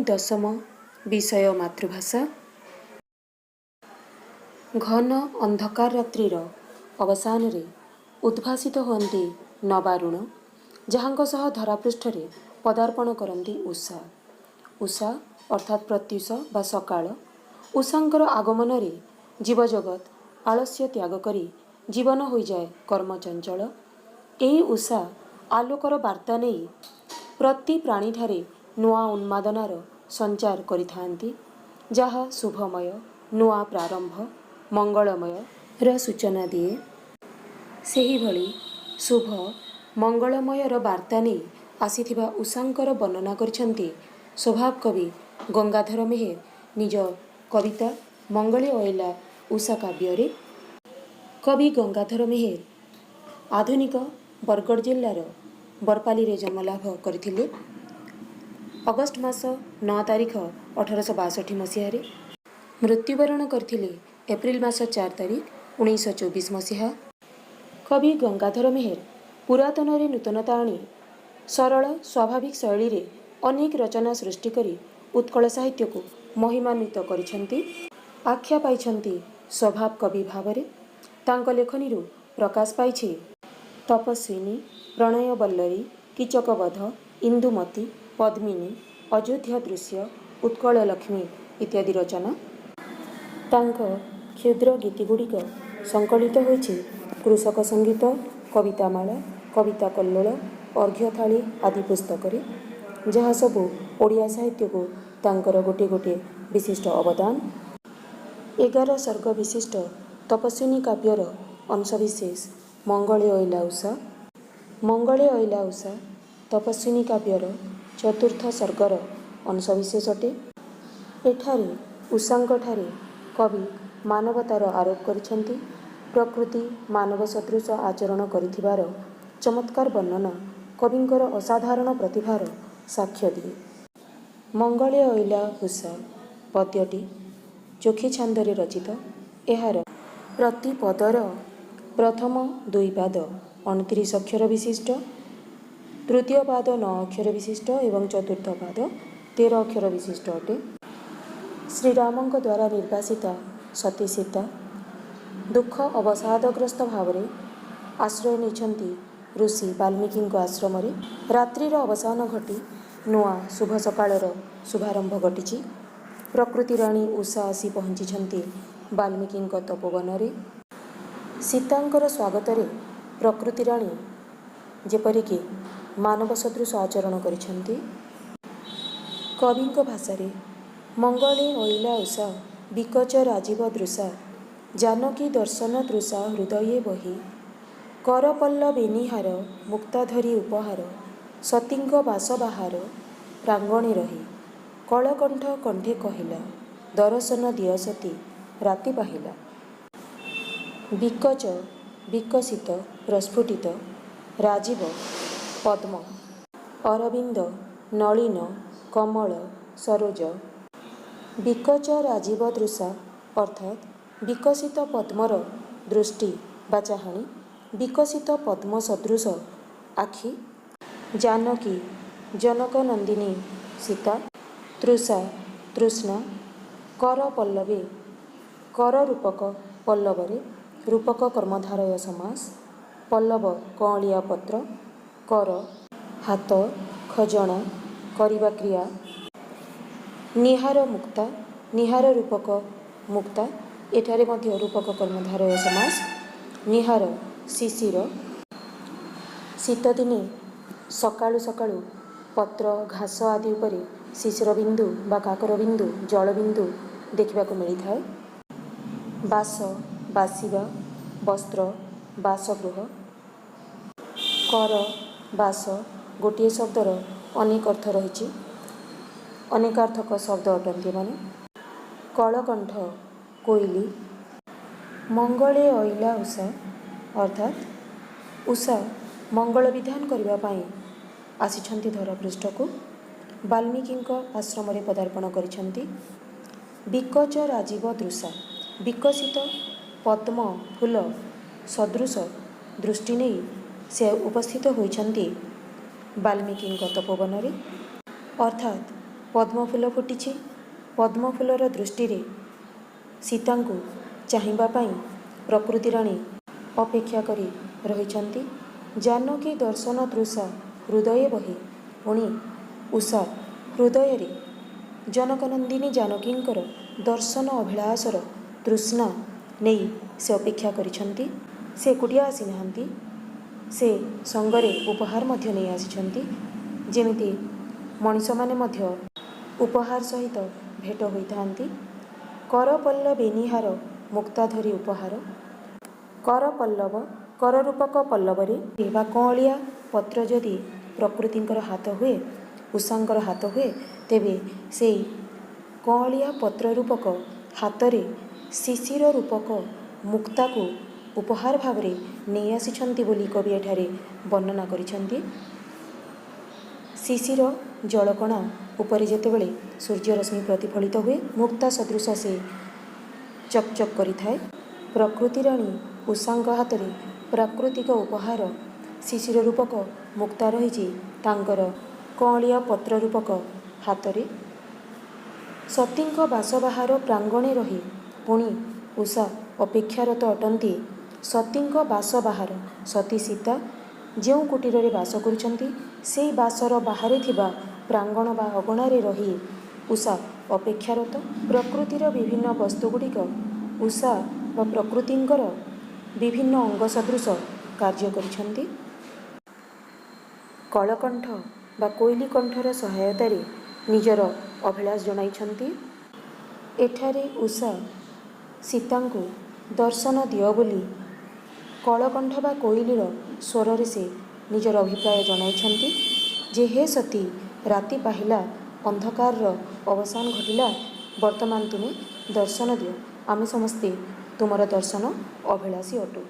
ଦଶମ ବିଷୟ ମାତୃଭାଷା। ଘନ ଅନ୍ଧକାର ରାତ୍ରିର ଅବସାନରେ ଉଦ୍ଭାସିତ ହୁଅନ୍ତି ନବାରୁଣ, ଯାହାଙ୍କ ସହ ଧରାପୃଷ୍ଠରେ ପଦାର୍ପଣ କରନ୍ତି ଉଷା। ଉଷା ଅର୍ଥାତ୍ ପ୍ରତ୍ୟୁଷ ବା ସକାଳ। ଉଷାଙ୍କର ଆଗମନରେ ଜୀବଜଗତ ଆଳସ୍ୟ ତ୍ୟାଗ କରି ଜୀବନ ହୋଇଯାଏ କର୍ମଚଞ୍ଚଳ। ଏହି ଉଷା ଆଲୋକର ବାର୍ତ୍ତା ନେଇ ପ୍ରତି ପ୍ରାଣୀଠାରେ ନୂଆ ଉନ୍ମାଦନାର ସଞ୍ଚାର କରିଥାନ୍ତି, ଯାହା ଶୁଭମୟ, ନୂଆ ପ୍ରାରମ୍ଭ, ମଙ୍ଗଳମୟର ସୂଚନା ଦିଏ। ସେହିଭଳି ଶୁଭ ମଙ୍ଗଳମୟର ବାର୍ତ୍ତା ନେଇ ଆସିଥିବା ଉଷାଙ୍କର ବର୍ଣ୍ଣନା କରିଛନ୍ତି ସ୍ୱଭାବ କବି ଗଙ୍ଗାଧର ମେହେର ନିଜ କବିତା ମଙ୍ଗଳେ ଅଇଲା ଉଷା କାବ୍ୟରେ। କବି ଗଙ୍ଗାଧର ମେହେର ଆଧୁନିକ ବରଗଡ଼ ଜିଲ୍ଲାର ବରପାଲିରେ ଜନ୍ମଲାଭ କରିଥିଲେ। ଅଗଷ୍ଟ ମାସ 9 ତାରିଖ 1862 ମସିହାରେ। ମୃତ୍ୟୁବରଣ କରିଥିଲେ ଏପ୍ରିଲ ମାସ 4 ତାରିଖ 1924 ମସିହା। କବି ଗଙ୍ଗାଧର ମେହେର ପୁରାତନରେ ନୂତନତା ଆଣି ସରଳ ସ୍ୱାଭାବିକ ଶୈଳୀରେ ଅନେକ ରଚନା ସୃଷ୍ଟି କରି ଉତ୍କଳ ସାହିତ୍ୟକୁ ମହିମାନ୍ୱିତ କରିଛନ୍ତି। ଆଖ୍ୟା ପାଇଛନ୍ତି ସ୍ୱଭାବ କବି ଭାବରେ। ତାଙ୍କ ଲେଖନୀରୁ ପ୍ରକାଶ ପାଇଛି ତପସ୍ୱିନୀ, ପ୍ରଣୟବଲ୍ଲରୀ, କୀଚକବଧ, ଇନ୍ଦୁମତୀ, ପଦ୍ମିନୀ, ଅଯୋଧ୍ୟା ଦୃଶ୍ୟ, ଉତ୍କଳ ଲକ୍ଷ୍ମୀ ଇତ୍ୟାଦି ରଚନା। ତାଙ୍କ କ୍ଷୁଦ୍ର ଗୀତିଗୁଡ଼ିକ ସଂକଳିତ ହୋଇଛି କୃଷକ ସଙ୍ଗୀତ, କବିତାମାଳା, କବିତା କଲ୍ଲୋଳ, ଅର୍ଘ୍ୟଥାଳୀ ଆଦି ପୁସ୍ତକରେ, ଯାହା ସବୁ ଓଡ଼ିଆ ସାହିତ୍ୟକୁ ତାଙ୍କର ଗୋଟିଏ ଗୋଟିଏ ବିଶିଷ୍ଟ ଅବଦାନ। 11 ସର୍ଗ ବିଶିଷ୍ଟ ତପସ୍ୱିନୀ କାବ୍ୟର ଅଂଶବିଶେଷ ମଙ୍ଗଳେ ଅଇଲା ଉଷା। ମଙ୍ଗଳେ ଅଇଲା ଉଷା ତପସ୍ୱିନୀ କାବ୍ୟର ଚତୁର୍ଥ ସର୍ଗର ଅଂଶବିଶେଷ ଅଟେ। ଏଠାରେ ଉଷାଙ୍କଠାରେ କବି ମାନବତାର ଆରୋପ କରିଛନ୍ତି। ପ୍ରକୃତି ମାନବ ସଦୃଶ ଆଚରଣ କରିଥିବାର ଚମତ୍କାର ବର୍ଣ୍ଣନା କବିଙ୍କର ଅସାଧାରଣ ପ୍ରତିଭାର ସାକ୍ଷ୍ୟ ଦିଏ। ମଙ୍ଗଳେ ଅଇଲା ଉଷା ପଦ୍ୟଟି ଚୋଖୀ ଛାନ୍ଦରେ ରଚିତ। ଏହାର ପ୍ରତି ପଦର ପ୍ରଥମ 2 ପାଦ 29 ଅକ୍ଷର ବିଶିଷ୍ଟ, ତୃତୀୟ ପାଦ 9 ଅକ୍ଷର ବିଶିଷ୍ଟ ଏବଂ ଚତୁର୍ଥ ପାଦ 13 ଅକ୍ଷର ବିଶିଷ୍ଟ ଅଟେ। ଶ୍ରୀରାମଙ୍କ ଦ୍ୱାରା ନିର୍ବାସିତା ସତୀ ସୀତା ଦୁଃଖ ଅବସାଦଗ୍ରସ୍ତ ଭାବରେ ଆଶ୍ରୟ ନେଇଛନ୍ତି ଋଷି ବାଲ୍ମୀକିଙ୍କ ଆଶ୍ରମରେ। ରାତ୍ରିର ଅବସାନ ଘଟି ନୂଆ ଶୁଭ ସକାଳର ଶୁଭାରମ୍ଭ ଘଟିଛି। ପ୍ରକୃତି ରାଣୀ ଉଷା ଆସି ପହଞ୍ଚିଛନ୍ତି ବାଲ୍ମୀକିଙ୍କ ତପୋବନରେ। ସୀତାଙ୍କର ସ୍ୱାଗତରେ ପ୍ରକୃତି ରାଣୀ ଯେପରିକି ମାନବ ସଦୃଶ ଆଚରଣ କରିଛନ୍ତି। କବିଙ୍କ ଭାଷାରେ ମଙ୍ଗଳେ ଅଇଲା ଉଷା ବିକଚ ରାଜୀବ ଦୃଶା, ଜାନକୀ ଦର୍ଶନ ତୃଷା ହୃଦୟେ ବହି, କରପଲ୍ଲବେନିହାର ମୁକ୍ତାଧରି ଉପହାର, ସତୀଙ୍କ ବାସ ବାହାର ପ୍ରାଙ୍ଗଣେ ରହି, କଳକଣ୍ଠ କଣ୍ଠେ କହିଲା, ଦରଶନ ଦିଅ ସତୀ ରାତି ପାହିଲା। ବିକଚ ବିକଶିତ ପ୍ରସ୍ଫୁଟିତ, ରାଜୀବ ପଦ୍ମ, ଅରବିନ୍ଦ ନଳିନ କମଳ ସରୋଜ। ବିକଚ ରାଜୀବ ଦୃଶା ଅର୍ଥାତ୍ ବିକଶିତ ପଦ୍ମର ଦୃଷ୍ଟି ବା ଚାହାଣୀ, ବିକଶିତ ପଦ୍ମ ସଦୃଶ ଆଖି, ଜାନକୀ ଜନକ ନନ୍ଦିନୀ ସୀତା, ତୃଷା ତୃଷ୍ଣା, କର ପଲ୍ଲବେ କର ରୂପକ ପଲ୍ଲବରେ ରୂପକ କର୍ମଧାରୟ ସମାସ, ପଲ୍ଲବ କଅଁଳିଆ ପତ୍ର, କର ହାତ ଖଜଣା କରିବା କ୍ରିୟା, ନିହାର ମୁକ୍ତା ନିହାର ରୂପକ ମୁକ୍ତା ଏଠାରେ ମଧ୍ୟ ରୂପକ କର୍ମଧାରୟ ସମାସ, ନିହାର ଶିଶିର। ଶୀତଦିନେ ସକାଳୁ ସକାଳୁ ପତ୍ର ଘାସ ଆଦି ଉପରେ ଶିଶିର ବିନ୍ଦୁ ବା କାକର ବିନ୍ଦୁ ଜଳବିନ୍ଦୁ ଦେଖିବାକୁ ମିଳିଥାଏ। ବାସ ବାସିବା, ବସ୍ତ୍ର ବାସଗୃହ। କର ବାସ ଗୋଟିଏ ଶବ୍ଦର ଅନେକ ଅର୍ଥ ରହିଛି, ଅନେକାର୍ଥକ ଶବ୍ଦ ଅଟନ୍ତି ଏମାନେ। କଳକଣ୍ଠ କୋଇଲି। ମଙ୍ଗଳେ ଅଇଲା ଉଷା ଅର୍ଥାତ୍ ଉଷା ମଙ୍ଗଳ ବିଧାନ କରିବା ପାଇଁ ଆସିଛନ୍ତି ଧରାପୃଷ୍ଠକୁ। ବାଲ୍ମୀକିଙ୍କ ଆଶ୍ରମରେ ପଦାର୍ପଣ କରିଛନ୍ତି। ବିକଚ ରାଜୀବ ଦୃଶା ବିକଶିତ ପଦ୍ମ ଫୁଲ ସଦୃଶ ଦୃଷ୍ଟି ନେଇ ସେ ଉପସ୍ଥିତ ହୋଇଛନ୍ତି ବାଲ୍ମୀକିଙ୍କ ତପୋବନରେ। ଅର୍ଥାତ୍ ପଦ୍ମଫୁଲ ଫୁଟିଛି। ପଦ୍ମଫୁଲର ଦୃଷ୍ଟିରେ ସୀତାଙ୍କୁ ଚାହିଁବା ପାଇଁ ପ୍ରକୃତି ରାଣୀ ଅପେକ୍ଷା କରି ରହିଛନ୍ତି। ଜାନକୀ ଦର୍ଶନ ତୃଷା ହୃଦୟେ ବହେ। ପୁଣି ଉଷା ହୃଦୟରେ ଜନକନନ୍ଦିନୀ ଜାନକୀଙ୍କର ଦର୍ଶନ ଅଭିଳାଷର ତୃଷ୍ଣା ନେଇ ସେ ଅପେକ୍ଷା କରିଛନ୍ତି। ସେ ଏକୁଟିଆ ଆସିନାହାନ୍ତି, ସେ ସଙ୍ଗରେ ଉପହାର ମଧ୍ୟ ନେଇ ଆସିଛନ୍ତି। ଯେମିତି ମଣିଷମାନେ ମଧ୍ୟ ଉପହାର ସହିତ ଭେଟ ହୋଇଥାନ୍ତି। କରପଲ୍ଲବେନିହାର ମୁକ୍ତାଧରି ଉପହାର। କରପଲ୍ଲବ କରରୂପକ ପଲ୍ଲବରେ ବା କଅଁଳିଆ ପତ୍ର ଯଦି ପ୍ରକୃତିଙ୍କର ହାତ ହୁଏ, ଉଷାଙ୍କର ହାତ ହୁଏ, ତେବେ ସେଇ କଅଁଳିଆ ପତ୍ର ରୂପକ ହାତରେ ଶିଶିର ରୂପକ ମୁକ୍ତାକୁ ଉପହାର ଭାବରେ ନେଇ ଆସିଛନ୍ତି ବୋଲି କବି ଏଠାରେ ବର୍ଣ୍ଣନା କରିଛନ୍ତି। ଶିଶିର ଜଳକଣା ଉପରେ ଯେତେବେଳେ ସୂର୍ଯ୍ୟରଶ୍ମି ପ୍ରତିଫଳିତ ହୁଏ, ମୁକ୍ତା ସଦୃଶ ସେ ଚକ୍ ଚକ୍ କରିଥାଏ। ପ୍ରକୃତି ରାଣୀ ଉଷାଙ୍କ ହାତରେ ପ୍ରାକୃତିକ ଉପହାର ଶିଶିର ରୂପକ ମୁକ୍ତା ରହିଛି ତାଙ୍କର କଅଁଳିଆ ପତ୍ର ରୂପକ ହାତରେ। ସତୀଙ୍କ ବାସବାହାର ପ୍ରାଙ୍ଗଣେ ରହି। ପୁଣି ଉଷା ଅପେକ୍ଷାରତ ଅଟନ୍ତି ସତୀଙ୍କ ବାସ ବାହାର। ସତୀ ସୀତା ଯେଉଁ କୁଟୀରରେ ବାସ କରୁଛନ୍ତି, ସେହି ବାସର ବାହାରେ ଥିବା ପ୍ରାଙ୍ଗଣ ବା ଅଗଣାରେ ରହି ଉଷା ଅପେକ୍ଷାରତ। ପ୍ରକୃତିର ବିଭିନ୍ନ ବସ୍ତୁଗୁଡ଼ିକ ଉଷା ବା ପ୍ରକୃତିଙ୍କର ବିଭିନ୍ନ ଅଙ୍ଗ ସଦୃଶ କାର୍ଯ୍ୟ କରିଛନ୍ତି। କଳକଣ୍ଠ ବା କୋଇଲି କଣ୍ଠର ସହାୟତାରେ ନିଜର ଅଭିଳାଷ ଜଣାଇଛନ୍ତି। ଏଠାରେ ଉଷା ସୀତାଙ୍କୁ ଦର୍ଶନ ଦିଅ ବୋଲି କଳକଣ୍ଠ ବା କୋଇଲିର ସ୍ୱରରେ ସେ ନିଜର ଅଭିପ୍ରାୟ ଜଣାଇଛନ୍ତି ଯେ, ହେ ସତୀ, ରାତି ପାହିଲା, ଅନ୍ଧକାରର ଅବସାନ ଘଟିଲା, ବର୍ତ୍ତମାନ ତୁମେ ଦର୍ଶନ ଦିଅ। ଆମେ ସମସ୍ତେ ତୁମର ଦର୍ଶନ ଅଭିଳାଷୀ ଅଟୁ।